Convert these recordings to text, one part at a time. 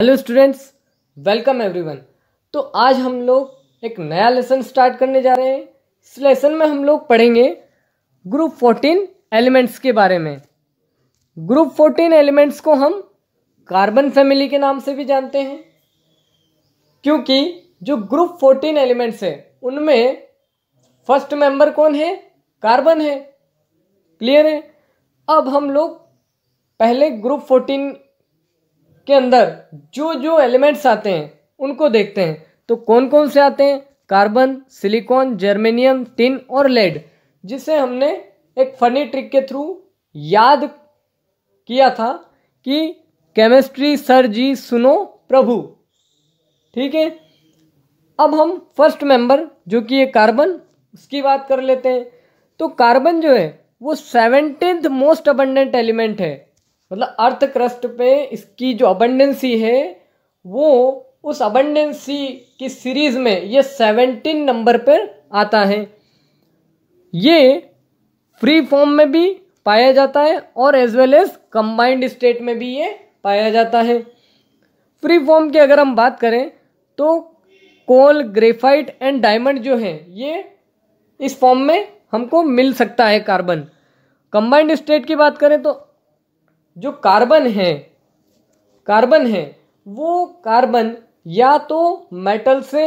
Hello students, welcome everyone. तो आज हम लोग एक नया लेसन स्टार्ट करने जा रहे हैं। इस लेसन में हम लोग पढ़ेंगे ग्रुप 14 एलिमेंट्स के बारे में। ग्रुप 14 एलिमेंट्स को हम कार्बन फैमिली के नाम से भी जानते हैं, क्योंकि जो ग्रुप 14 एलिमेंट्स है उनमें फर्स्ट मेंबर कौन है? कार्बन है। क्लियर है? अब हम लोग पहले ग्रुप 14 के अंदर जो जो एलिमेंट्स आते हैं उनको देखते हैं। तो कौन कौन से आते हैं? कार्बन, सिलिकॉन, जर्मेनियम, टिन और लेड, जिसे हमने एक फनी ट्रिक के थ्रू याद किया था कि केमिस्ट्री सर जी सुनो प्रभु। ठीक है, अब हम फर्स्ट मेंबर जो कि ये कार्बन, उसकी बात कर लेते हैं। तो कार्बन जो है वो 17th मोस्ट अबंडेंट एलिमेंट है। मतलब अर्थ क्रस्ट पे इसकी जो अबंडेंसी है वो उस अबंडेंसी की सीरीज में ये 17 नंबर पर आता है। ये फ्री फॉर्म में भी पाया जाता है और as well as combined state में भी ये पाया जाता है। फ्री फॉर्म की अगर हम बात करें तो कोल, ग्रेफाइट एंड डायमंड जो है ये इस फॉर्म में हमको मिल सकता है कार्बन। कंबाइंड स्टेट की बात करें तो जो कार्बन है वो कार्बन या तो मेटल से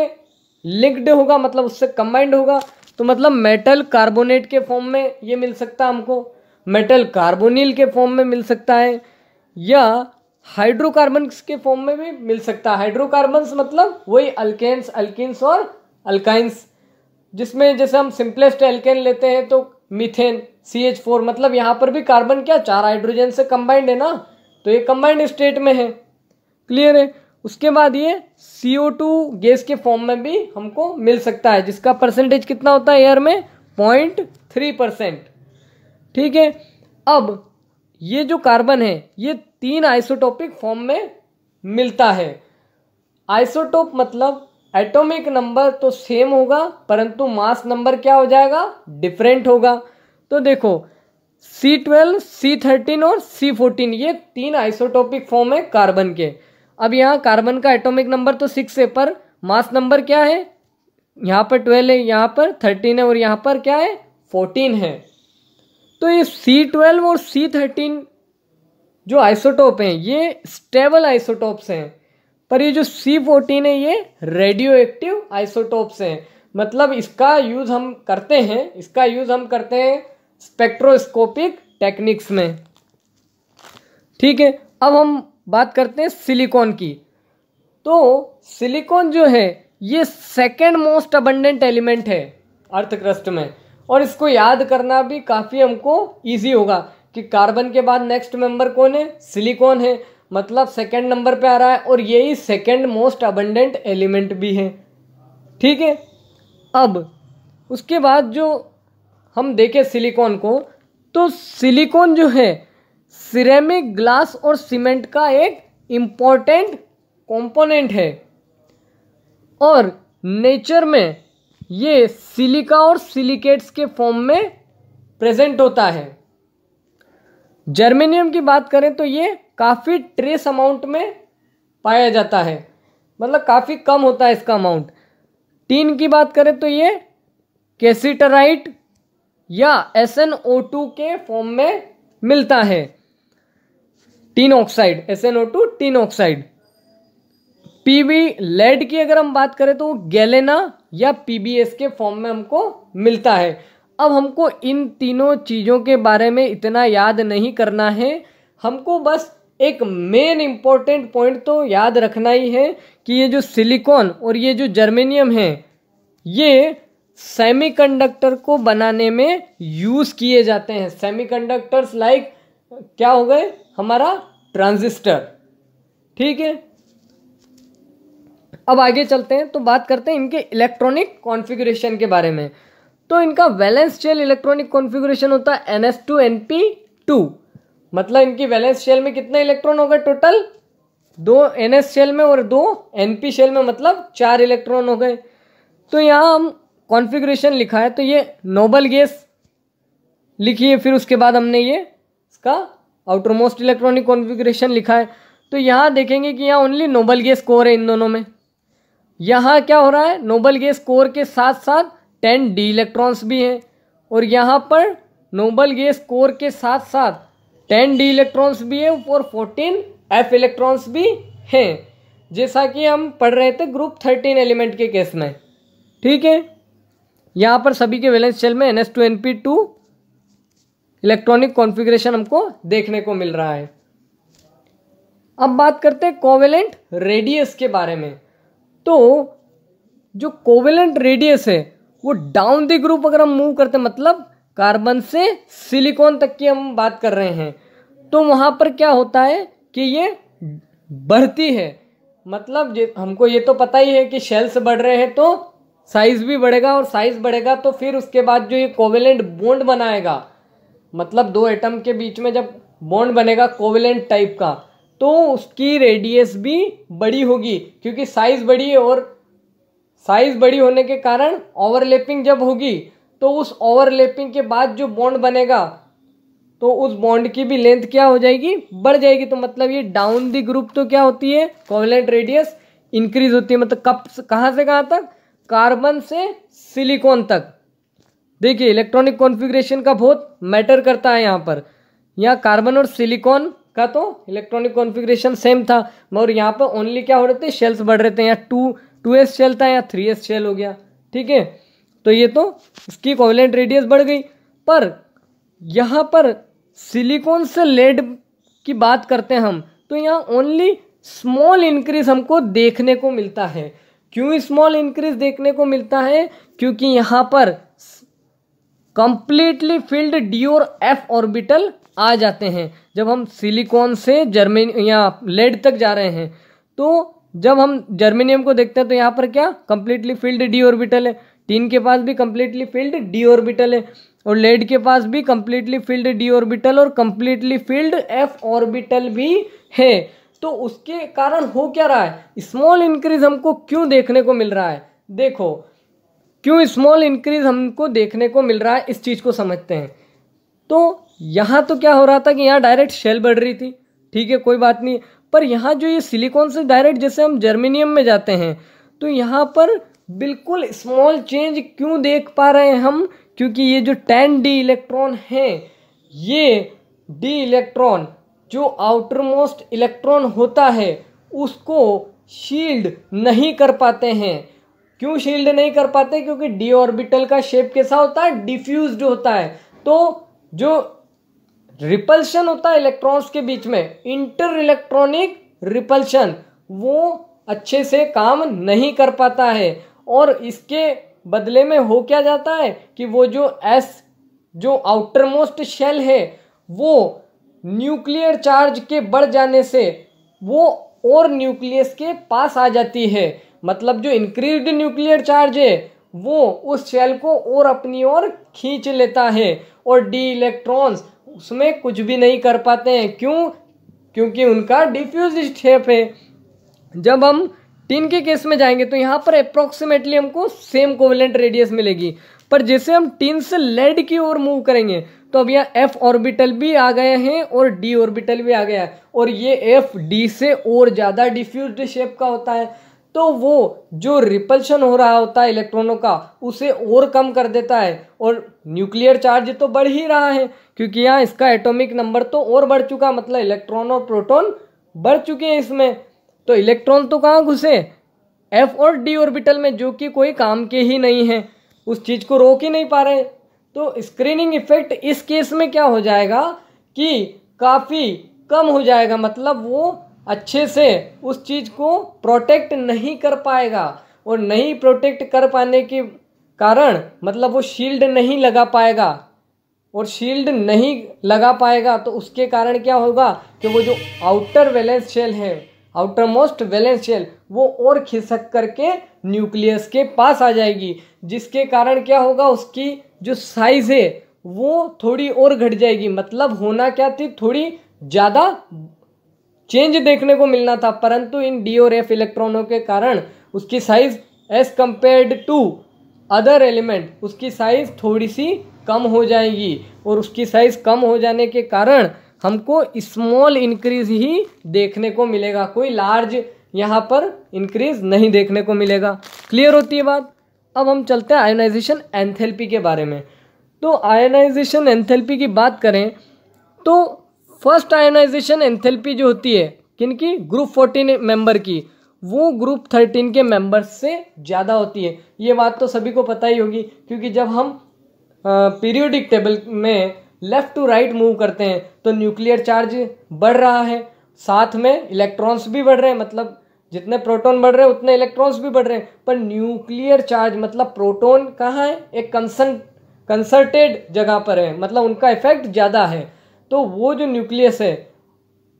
लिंक्ड होगा, मतलब उससे कंबाइंड होगा, तो मतलब मेटल कार्बोनेट के फॉर्म में ये मिल सकता है हमको, मेटल कार्बोनिल के फॉर्म में मिल सकता है, या हाइड्रोकार्बन्स के फॉर्म में भी मिल सकता है। हाइड्रोकार्बन्स मतलब वही अल्केन्स, अल्किन्स और अल्काइंस, जिसमें जैसे हम सिंपलेस्ट एल्केन लेते हैं तो मीथेन CH4, मतलब यहाँ पर भी कार्बन क्या 4 हाइड्रोजन से कंबाइंड है ना, तो ये कंबाइंड स्टेट में है। क्लियर है? उसके बाद ये CO2 गैस के फॉर्म में भी हमको मिल सकता है, जिसका परसेंटेज कितना होता है एयर में? 0.3%। ठीक है, अब ये जो कार्बन है ये 3 आइसोटोपिक फॉर्म में मिलता है। आइसोटोप मतलब एटॉमिक नंबर तो सेम होगा परंतु मास नंबर क्या हो जाएगा? डिफरेंट होगा। तो देखो C12, C13 और C14 ये 3 आइसोटोपिक फॉर्म है कार्बन के। अब यहाँ कार्बन का एटॉमिक नंबर तो 6 है, पर मास नंबर क्या है? यहाँ पर 12 है, यहाँ पर 13 है और यहाँ पर क्या है? 14 है। तो ये C12 और C13 जो आइसोटोप हैं ये स्टेबल आइसोटोप्स हैं, पर ये जो C14 है ये रेडियो एक्टिव आइसोटोप्स हैं। मतलब इसका यूज हम करते हैं स्पेक्ट्रोस्कोपिक टेक्निक्स में। ठीक है, अब हम बात करते हैं सिलिकॉन की। तो सिलिकॉन जो है ये सेकेंड मोस्ट अबंडेंट एलिमेंट है अर्थ क्रस्ट में, और इसको याद करना भी काफ़ी हमको ईजी होगा कि कार्बन के बाद नेक्स्ट मेंबर कौन है? सिलिकॉन है, मतलब सेकेंड नंबर पे आ रहा है और यही सेकेंड मोस्ट अबंडेंट एलिमेंट भी है। ठीक है, अब उसके बाद जो हम देखें सिलिकॉन को, तो सिलिकॉन जो है सिरेमिक, ग्लास और सीमेंट का एक इम्पॉर्टेंट कंपोनेंट है, और नेचर में ये सिलिका और सिलिकेट्स के फॉर्म में प्रेजेंट होता है। जर्मेनियम की बात करें तो ये काफ़ी ट्रेस अमाउंट में पाया जाता है, मतलब काफ़ी कम होता है इसका अमाउंट। टीन की बात करें तो ये कैसिटराइट या SnO2 के फॉर्म में मिलता है, tin oxide, SnO2 tin oxide. PB lead की अगर हम बात करें तो वो गैलेना या PbS के फॉर्म में हमको मिलता है। अब हमको इन तीनों चीज़ों के बारे में इतना याद नहीं करना है, हमको बस एक मेन इंपॉर्टेंट पॉइंट तो याद रखना ही है कि ये जो सिलिकॉन और ये जो जर्मेनियम है ये सेमीकंडक्टर को बनाने में यूज किए जाते हैं। सेमीकंडक्टर्स लाइक क्या हो गए? हमारा ट्रांजिस्टर। ठीक है, अब आगे चलते हैं तो बात करते हैं इनके इलेक्ट्रॉनिक कॉन्फ़िगरेशन के बारे में। तो इनका वैलेंस शेल इलेक्ट्रॉनिक कॉन्फ़िगरेशन होता है NS2 मतलब इनकी वैलेंस शेल में कितने इलेक्ट्रॉन हो गए टोटल? 2 NS शेल में और 2 NP शेल में, मतलब 4 इलेक्ट्रॉन हो गए। तो यहाँ हम कॉन्फ़िगरेशन लिखा है तो ये नोबल गैस लिखी है, फिर उसके बाद हमने ये इसका आउटरमोस्ट इलेक्ट्रॉनिक कॉन्फ़िगरेशन लिखा है। तो यहाँ देखेंगे कि यहाँ ओनली नोबल गैस कोर है इन दोनों में। यहाँ क्या हो रहा है, नोबल गैस कोर के साथ साथ 10 डी इलेक्ट्रॉन्स भी हैं, और यहाँ पर नोबल गैस कोर के साथ साथ 10 डी इलेक्ट्रॉन्स भी है और 14 एफ इलेक्ट्रॉन्स भी हैं, जैसा कि हम पढ़ रहे थे ग्रुप 13 एलिमेंट के केस में। ठीक है, यहाँ पर सभी के वैलेंस शेल में NH2NP2 इलेक्ट्रॉनिक कॉन्फ़िगरेशन हमको देखने को मिल रहा है। अब बात करते हैं कोवेलेंट रेडियस के बारे में। तो जो कोवेलेंट रेडियस है वो डाउन द ग्रुप अगर हम मूव करते हैं, मतलब कार्बन से सिलिकॉन तक की हम बात कर रहे हैं, तो वहाँ पर क्या होता है कि ये बढ़ती है। मतलब हमको ये तो पता ही है कि शेल्स बढ़ रहे हैं तो साइज भी बढ़ेगा, और साइज बढ़ेगा तो फिर उसके बाद जो ये कोवेलेंट बॉन्ड बनाएगा, मतलब दो एटम के बीच में जब बॉन्ड बनेगा कोवेलेंट टाइप का, तो उसकी रेडियस भी बड़ी होगी, क्योंकि साइज बड़ी है, और साइज बड़ी होने के कारण ओवरलैपिंग जब होगी तो उस ओवरलैपिंग के बाद जो बॉन्ड बनेगा तो उस बॉन्ड की भी लेंथ क्या हो जाएगी, बढ़ जाएगी। तो मतलब ये डाउन दी ग्रुप तो क्या होती है, कोवेलेंट रेडियस इंक्रीज होती है। मतलब कहाँ से कहाँ तक, कार्बन से सिलिकॉन तक। देखिए इलेक्ट्रॉनिक कॉन्फ़िगरेशन का बहुत मैटर करता है यहाँ पर। यहाँ कार्बन और सिलिकॉन का तो इलेक्ट्रॉनिक कॉन्फ़िगरेशन सेम था, मगर यहाँ पर ओनली क्या हो रहे थे, शेल्स बढ़ रहे थे। यहाँ 2s शेल था, यहाँ 3s शेल हो गया। ठीक है, तो ये तो इसकी कोवेलेंट रेडियस बढ़ गई। पर यहाँ पर सिलिकॉन से लेड की बात करते हैं हम, तो यहाँ ओनली स्मॉल इंक्रीज हमको देखने को मिलता है। क्यों स्मॉल इंक्रीज देखने को मिलता है, क्योंकि यहाँ पर कंप्लीटली फिल्ड डी और एफ ऑर्बिटल आ जाते हैं। जब हम सिलिकॉन से या लेड तक जा रहे हैं, तो जब हम जर्मेनियम को देखते हैं तो यहाँ पर क्या कंप्लीटली फिल्ड डी ऑर्बिटल है, टिन के पास भी कंप्लीटली फिल्ड डी ऑर्बिटल है, और लेड के पास भी कंप्लीटली फिल्ड डी ऑर्बिटल और कंप्लीटली फिल्ड एफ ऑर्बिटल भी है। तो उसके कारण हो क्या रहा है, स्मॉल इंक्रीज हमको क्यों देखने को मिल रहा है। देखो क्यों स्मॉल इंक्रीज हमको देखने को मिल रहा है, इस चीज़ को समझते हैं। तो यहाँ तो क्या हो रहा था कि यहाँ डायरेक्ट शेल बढ़ रही थी, ठीक है कोई बात नहीं, पर यहाँ जो ये सिलिकॉन से डायरेक्ट जैसे हम जर्मेनियम में जाते हैं, तो यहाँ पर बिल्कुल स्मॉल चेंज क्यों देख पा रहे हैं हम, क्योंकि ये जो 10 डी इलेक्ट्रॉन हैं, ये डी इलेक्ट्रॉन जो आउटर मोस्ट इलेक्ट्रॉन होता है उसको शील्ड नहीं कर पाते हैं। क्यों शील्ड नहीं कर पाते, क्योंकि डी ऑर्बिटल का शेप कैसा होता है, डिफ्यूज्ड होता है। तो जो रिपल्शन होता है इलेक्ट्रॉन्स के बीच में, इंटर इलेक्ट्रॉनिक रिपल्शन, वो अच्छे से काम नहीं कर पाता है, और इसके बदले में हो क्या जाता है कि वो जो आउटर मोस्ट शेल है वो न्यूक्लियर चार्ज के बढ़ जाने से वो और न्यूक्लियस के पास आ जाती है। मतलब जो इंक्रीज्ड न्यूक्लियर चार्ज है वो उस शेल को और अपनी ओर खींच लेता है, और डी इलेक्ट्रॉन्स उसमें कुछ भी नहीं कर पाते हैं। क्यों, क्योंकि उनका डिफ्यूज्ड शेप है। जब हम टिन के केस में जाएंगे तो यहाँ पर अप्रोक्सीमेटली हमको सेम कोवेलेंट रेडियस मिलेगी, पर जैसे हम टिन से लेड की ओर मूव करेंगे तो अब यहाँ एफ ऑर्बिटल भी आ गए हैं और डी ऑर्बिटल भी आ गया है, और ये एफ डी से और ज़्यादा डिफ्यूज्ड शेप का होता है। तो वो जो रिपल्शन हो रहा होता है इलेक्ट्रॉनों का उसे और कम कर देता है, और न्यूक्लियर चार्ज तो बढ़ ही रहा है, क्योंकि यहाँ इसका एटॉमिक नंबर तो और बढ़ चुका, मतलब इलेक्ट्रॉन और प्रोटॉन बढ़ चुके हैं इसमें। तो इलेक्ट्रॉन तो कहाँ घुसे, एफ और डी ऑर्बिटल में, जो कि कोई काम के ही नहीं है, उस चीज़ को रोक ही नहीं पा रहे। तो स्क्रीनिंग इफेक्ट इस केस में क्या हो जाएगा कि काफ़ी कम हो जाएगा, मतलब वो अच्छे से उस चीज़ को प्रोटेक्ट नहीं कर पाएगा, और नहीं प्रोटेक्ट कर पाने के कारण मतलब वो शील्ड नहीं लगा पाएगा, और शील्ड नहीं लगा पाएगा तो उसके कारण क्या होगा कि वो जो आउटर वैलेंस शेल है, आउटर मोस्ट वैलेंस शेल, वो और खिसक करके न्यूक्लियस के पास आ जाएगी, जिसके कारण क्या होगा, उसकी जो साइज है वो थोड़ी और घट जाएगी। मतलब होना क्या थी, थोड़ी ज़्यादा चेंज देखने को मिलना था, परंतु इन डी और एफ इलेक्ट्रॉनों के कारण उसकी size as compared to other element, उसकी साइज थोड़ी सी कम हो जाएगी, और उसकी साइज कम हो जाने के कारण हमको स्मॉल इंक्रीज ही देखने को मिलेगा, कोई लार्ज यहाँ पर इंक्रीज नहीं देखने को मिलेगा। क्लियर होती है बात। अब हम चलते हैं आयोनाइजेशन एंथैल्पी के बारे में। तो आयोनाइजेशन एंथैल्पी की बात करें तो फर्स्ट आयोनाइजेशन एंथैल्पी जो होती है किनकी, ग्रुप 14 मेंबर की, वो ग्रुप 13 के मेंबर्स से ज़्यादा होती है। ये बात तो सभी को पता ही होगी, क्योंकि जब हम पीरियोडिक टेबल में लेफ्ट टू राइट मूव करते हैं तो न्यूक्लियर चार्ज बढ़ रहा है, साथ में इलेक्ट्रॉन्स भी बढ़ रहे हैं, मतलब जितने प्रोटॉन बढ़ रहे हैं उतने इलेक्ट्रॉन्स भी बढ़ रहे हैं। पर न्यूक्लियर चार्ज मतलब प्रोटॉन कहाँ है, एक कंसर्टेड जगह पर है, मतलब उनका इफेक्ट ज़्यादा है। तो वो जो न्यूक्लियस है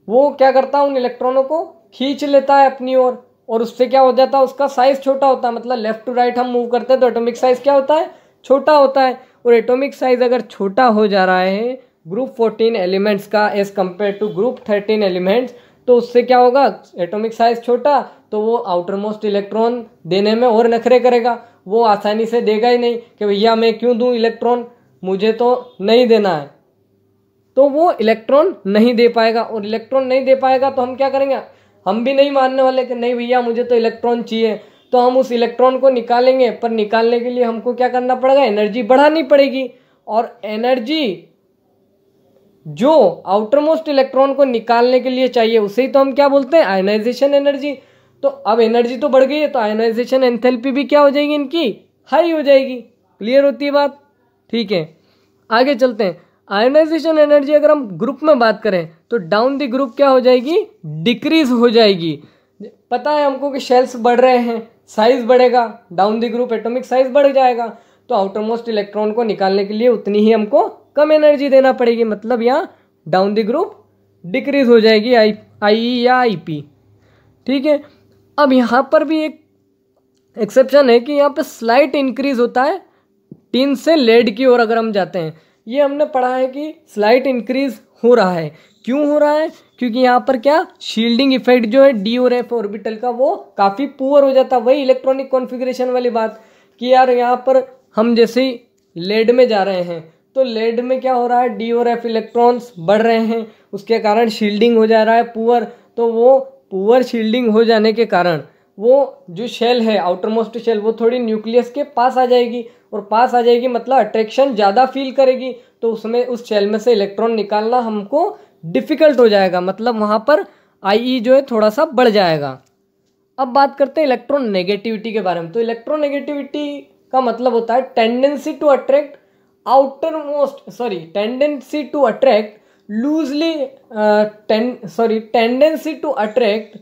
वो क्या करता है, उन इलेक्ट्रॉनों को खींच लेता है अपनी ओर, और उससे क्या हो जाता है, उसका साइज छोटा होता है। मतलब लेफ्ट टू राइट हम मूव करते हैं तो एटॉमिक साइज क्या होता है, छोटा होता है। और एटॉमिक साइज अगर छोटा हो जा रहा है ग्रुप 14 एलिमेंट्स का as compare to group 13 elements, तो उससे क्या होगा, एटॉमिक साइज छोटा तो वो आउटर मोस्ट इलेक्ट्रॉन देने में और नखरे करेगा। वो आसानी से देगा ही नहीं कि भैया मैं क्यों दूं इलेक्ट्रॉन, मुझे तो नहीं देना है। तो वो इलेक्ट्रॉन नहीं दे पाएगा, और इलेक्ट्रॉन नहीं दे पाएगा तो हम क्या करेंगे, हम भी नहीं मानने वाले कि नहीं भैया मुझे तो इलेक्ट्रॉन चाहिए। तो हम उस इलेक्ट्रॉन को निकालेंगे, पर निकालने के लिए हमको क्या करना पड़ेगा, एनर्जी बढ़ानी पड़ेगी। और एनर्जी जो आउटर मोस्ट इलेक्ट्रॉन को निकालने के लिए चाहिए उसे ही तो हम क्या बोलते हैं, आयोनाइजेशन एनर्जी। तो अब एनर्जी तो बढ़ गई है तो आयोनाइजेशन एंथैल्पी भी क्या हो जाएगी, इनकी हाई हो जाएगी। क्लियर होती है बात, ठीक है। आगे चलते हैं। आयोनाइजेशन एनर्जी अगर हम ग्रुप में बात करें तो डाउन द ग्रुप क्या हो जाएगी, डिक्रीज हो जाएगी। पता है हमको कि शेल्स बढ़ रहे हैं, साइज बढ़ेगा, down the group atomic size बढ़ जाएगा, तो आउटर मोस्ट इलेक्ट्रॉन को निकालने के लिए उतनी ही हमको कम एनर्जी देना पड़ेगी। मतलब यहाँ डाउन द ग्रुप डिक्रीज हो जाएगी, आई या IP, ठीक है। अब यहाँ पर भी एक एक्सेप्शन है कि यहाँ पे स्लाइट इंक्रीज होता है टिन से लेड की ओर अगर हम जाते हैं। ये हमने पढ़ा है कि स्लाइट इंक्रीज हो रहा है। क्यों हो रहा है, क्योंकि यहाँ पर क्या शील्डिंग इफेक्ट जो है D और F ऑर्बिटल का वो काफ़ी पुअर हो जाता है। वही इलेक्ट्रॉनिक कॉन्फ़िगरेशन वाली बात कि यार यहाँ पर हम जैसे ही लेड में जा रहे हैं तो लेड में क्या हो रहा है, D और F इलेक्ट्रॉन्स बढ़ रहे हैं, उसके कारण शील्डिंग हो जा रहा है पुअर। तो वो पुअर शील्डिंग हो जाने के कारण वो जो शेल है, आउटर मोस्ट शेल, वो थोड़ी न्यूक्लियस के पास आ जाएगी, और पास आ जाएगी मतलब अट्रैक्शन ज़्यादा फील करेगी। तो उसमें उस शेल में से इलेक्ट्रॉन निकालना हमको डिफ़िकल्ट हो जाएगा, मतलब वहाँ पर IE जो है थोड़ा सा बढ़ जाएगा। अब बात करते हैं इलेक्ट्रॉन नेगेटिविटी के बारे में। तो इलेक्ट्रॉन नेगेटिविटी का मतलब होता है tendency to attract tendency to attract loosely tendency to attract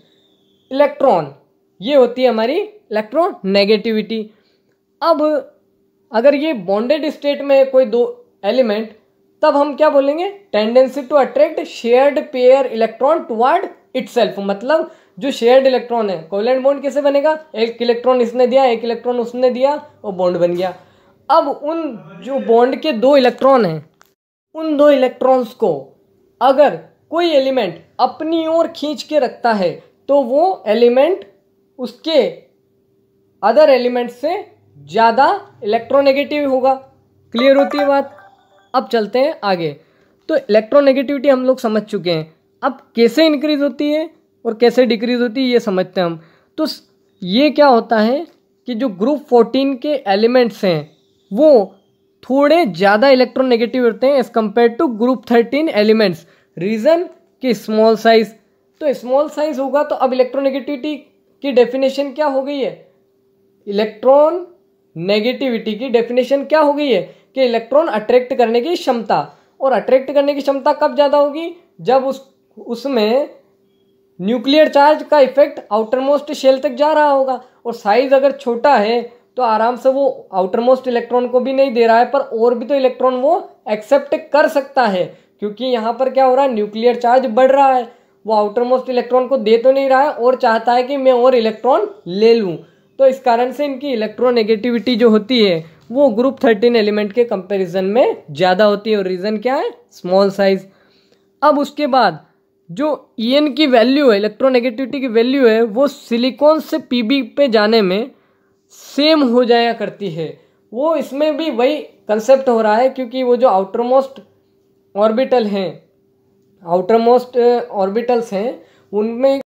electron, ये होती है हमारी इलेक्ट्रॉन नेगेटिविटी। अब अगर ये बॉन्डेड स्टेट में है कोई दो एलिमेंट, तब हम क्या बोलेंगे, tendency to attract shared pair electron toward itself. मतलब जो शेयर्ड इलेक्ट्रॉन है, कोवेलेंट बॉन्ड कैसे बनेगा, एक इलेक्ट्रॉन इसने दिया, एक इलेक्ट्रॉन उसने दिया, और बॉन्ड बन गया। अब उन जो बॉन्ड के दो इलेक्ट्रॉन हैं, उन दो इलेक्ट्रॉन्स को अगर कोई एलिमेंट अपनी ओर खींच के रखता है तो वो एलिमेंट उसके अदर एलिमेंट से ज़्यादा इलेक्ट्रोनेगेटिव होगा। क्लियर होती है बात। अब चलते हैं आगे। तो इलेक्ट्रोनेगेटिविटी हम लोग समझ चुके हैं, अब कैसे इंक्रीज होती है और कैसे डिक्रीज होती है ये समझते हैं हम। तो ये क्या होता है कि जो ग्रुप 14 के एलिमेंट्स हैं वो थोड़े ज़्यादा इलेक्ट्रोनेगेटिव होते हैं as compare to group 13 elements. Reason कि स्मॉल साइज, तो स्मॉल साइज होगा तो अब इलेक्ट्रोनेगेटिविटी की डेफिनेशन क्या हो गई है, इलेक्ट्रॉन नेगेटिविटी की डेफिनेशन क्या हो गई है कि इलेक्ट्रॉन अट्रैक्ट करने की क्षमता। और अट्रैक्ट करने की क्षमता कब ज़्यादा होगी, जब उसमें न्यूक्लियर चार्ज का इफेक्ट आउटर मोस्ट शेल तक जा रहा होगा। और साइज अगर छोटा है तो आराम से वो आउटर मोस्ट इलेक्ट्रॉन को भी नहीं दे रहा है, पर और भी तो इलेक्ट्रॉन वो एक्सेप्ट कर सकता है, क्योंकि यहाँ पर क्या हो रहा है, न्यूक्लियर चार्ज बढ़ रहा है, वो आउटर मोस्ट इलेक्ट्रॉन को दे तो नहीं रहा है और चाहता है कि मैं और इलेक्ट्रॉन ले लूँ। तो इस कारण से इनकी इलेक्ट्रोनेगेटिविटी जो होती है वो ग्रुप 13 एलिमेंट के कंपैरिजन में ज़्यादा होती है। और रीज़न क्या है, स्मॉल साइज। अब उसके बाद जो En की वैल्यू है, इलेक्ट्रोनेगेटिविटी की वैल्यू है, वो सिलिकॉन से Pb पे जाने में सेम हो जाया करती है। वो इसमें भी वही कंसेप्ट हो रहा है, क्योंकि वो जो आउटर मोस्ट ऑर्बिटल हैं आउटर मोस्ट ऑर्बिटल्स हैं उनमें